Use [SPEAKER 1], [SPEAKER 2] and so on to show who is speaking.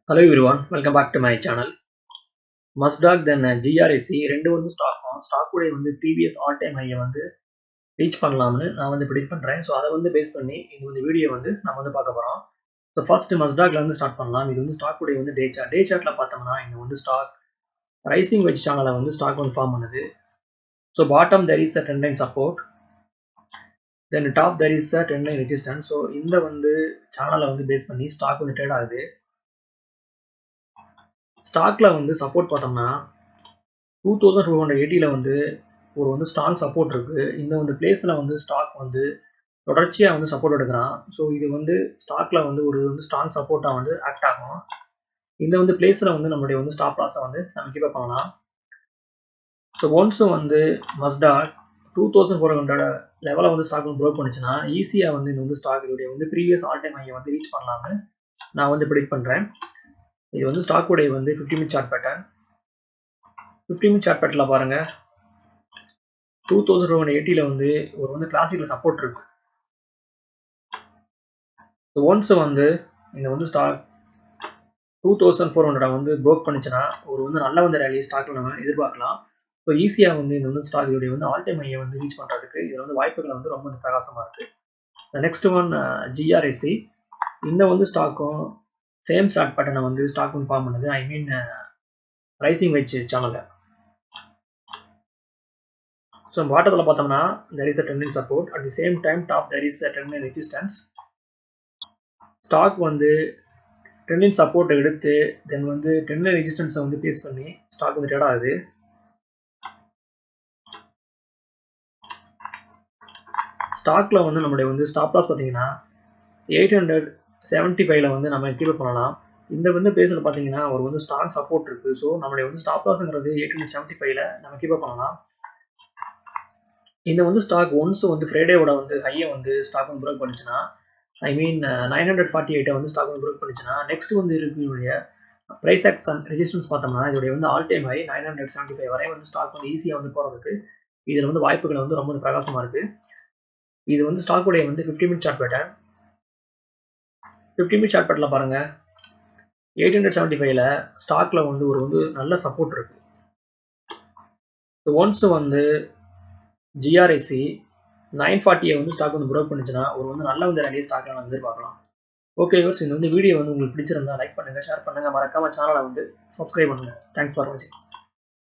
[SPEAKER 1] Hello everyone, welcome back to my channel. Mustang then GRSC ரெண்டு வந்து stock கூட வந்து previous all time high வந்து ரீச் பண்ணலாம்னு நான் வந்து predict பண்றேன். ஸோ அதை வந்து பேஸ் பண்ணி இந்த வீடியோ வந்து நம்ம வந்து பார்க்க போறோம். ஸோ ஃபர்ஸ்ட் மஸ்டாக்ல வந்து ஸ்டார்ட் பண்ணலாம். இது வந்து ஸ்டாக் கூட வந்து டே சார்ட்ல பார்த்தோம்னா இந்த வந்து ஸ்டாக் ரைசிங் வெஜ் சேனலை வந்து ஸ்டாக் வந்து ஃபார்ம் பண்ணுது. So bottom there is a trend line support, then top there is a trend line resistance. So இந்த வந்து சேனலை வந்து பேஸ் பண்ணி ஸ்டாக் வந்து ட்ரேட் ஆகுது. ஸ்டாக்ல வந்து சப்போர்ட் பார்த்தோம்னா 2280 வந்து ஒரு வந்து ஸ்ட்ராங் சப்போர்ட் இருக்கு. இந்த வந்து பிளேஸ்ல வந்து ஸ்டாக் வந்து தொடர்ச்சியா வந்து சப்போர்ட் எடுக்கிறான். ஸோ இது வந்து ஸ்டாக்ல வந்து ஒரு வந்து ஸ்ட்ராங் சப்போர்ட்டா வந்து ஆக்ட் ஆகும். இந்த வந்து பிளேஸ்ல வந்து நம்மளுடைய வந்து ஸ்டாப் லாஸை வந்து நம்ம கீப் பண்ணலாம். ஸோ ஒன்ஸ் வந்து மஸ்டாக் 2400 லெவலை வந்து ஸ்டாக் வந்து ப்ரோக் பண்ணுச்சுன்னா ஈஸியா வந்து இந்த வந்து ஸ்டாக் இதோடைய வந்து ப்ரீவியஸ் ஆல் டைம் ஹையை வந்து ரீச் பண்ணலாம்னு நான் வந்து ப்ரெடிக்ட் பண்றேன். இது வந்து ஸ்டாக் உடைய வந்து 50 minute chart pattern. 50 minute chart பேட்டர்ல பாருங்க 2280 வந்து ஒரு வந்து கிளாசிக்கல் சப்போர்ட் இருக்கு. ஒன்ஸ் வந்து இந்த வந்து ஸ்டாக் 2400 வந்து ப்ரோக் பண்ணுச்சுன்னா ஒரு வந்து நல்ல வந்து ரேலி ஸ்டாக்ல நம்ம எதிர்பார்க்கலாம். ஸோ ஈஸியா வந்து இந்த வந்து ஸ்டாக் இதோடைய வந்து ஆல் டைம் ஹையை வந்து ரீச் பண்றதுக்கு இதுல வந்து வாய்ப்புகள் வந்து ரொம்ப பிரகாசமா இருக்கு. Next one GRSC. இந்த வந்து ஸ்டாக்கும் சேம் சார்ட் பேட்டர்னை வந்து ஸ்டாக் வந்து ஃபார்ம் பண்ணுது. ஐ மீன் ரைசிங் வெஜ் சேனல்ல. ஸோ பாட்டத்தில் பார்த்தோம்னா there is a trend line support, at the same time top there is a trend line resistance. Stock வந்து trend line support எடுத்து தென் வந்து trend line resistance வந்து பேஸ் பண்ணி ஸ்டாக் வந்து ட்ரேட் ஆகுது. ஸ்டாக்ல வந்து நம்மளுடைய வந்து ஸ்டாப் லாஸ் பார்த்தீங்கன்னா 875ல வந்து நம்ம கீப் பண்ணலாம். இந்த வந்து பேஸ்ல பார்த்தீங்கன்னா ஒரு வந்து ஸ்ட்ராங் சப்போர்ட் இருக்கு. ஸோ நம்மளுடைய வந்து ஸ்டாப் லாஸ்ங்கிறது 875ல நம்ம கீப் பண்ணலாம். இந்த வந்து ஸ்டாக் ஒன்ஸ் வந்து ஃப்ரைடேவோட வந்து ஹையை வந்து ஸ்டாக் வந்து ப்ரோக் பண்ணுச்சுன்னா ஐ மீன் 948 வந்து ஸ்டாக் வந்து ப்ரோக் பண்ணுச்சுன்னா நெக்ஸ்ட் வந்து இருக்கக்கூடிய ப்ரைஸ் ஆக்ஷன் ரெசிஸ்டன்ஸ் பார்த்தோம்னா இதோடைய வந்து ஆல் டைம் ஹை 975 வரை வந்து ஸ்டாக் வந்து ஈஸியா வந்து போறதுக்கு இதுல வந்து வாய்ப்புகள் வந்து ரொம்ப பிரகாசமா இருக்கு. இது வந்து ஸ்டாக் உடைய வந்து 50 minute chart pattern. 50 minute chart பேட்டர்ல பாருங்க 875ல ஸ்டாக்ல வந்து ஒரு வந்து நல்ல சப்போர்ட் இருக்கு. ஒன்ஸ் வந்து GRSC 940 வந்து ஸ்டாக் வந்து ப்ரோக் பண்ணுச்சுன்னா ஒரு வந்து நல்ல வந்து ரேலி ஸ்டாக்ல நம்ம எதிர்பார்க்கலாம். ஓகே வியூவர்ஸ், இந்த வந்து வீடியோ வந்து உங்களுக்கு பிடிச்சிருந்தா லைக் பண்ணுங்க, ஷேர் பண்ணுங்க, மறக்காம சேனலை வந்து சப்ஸ்கிரைப் பண்ணுங்க. தேங்க்ஸ் ஃபார் வாட்சிங்.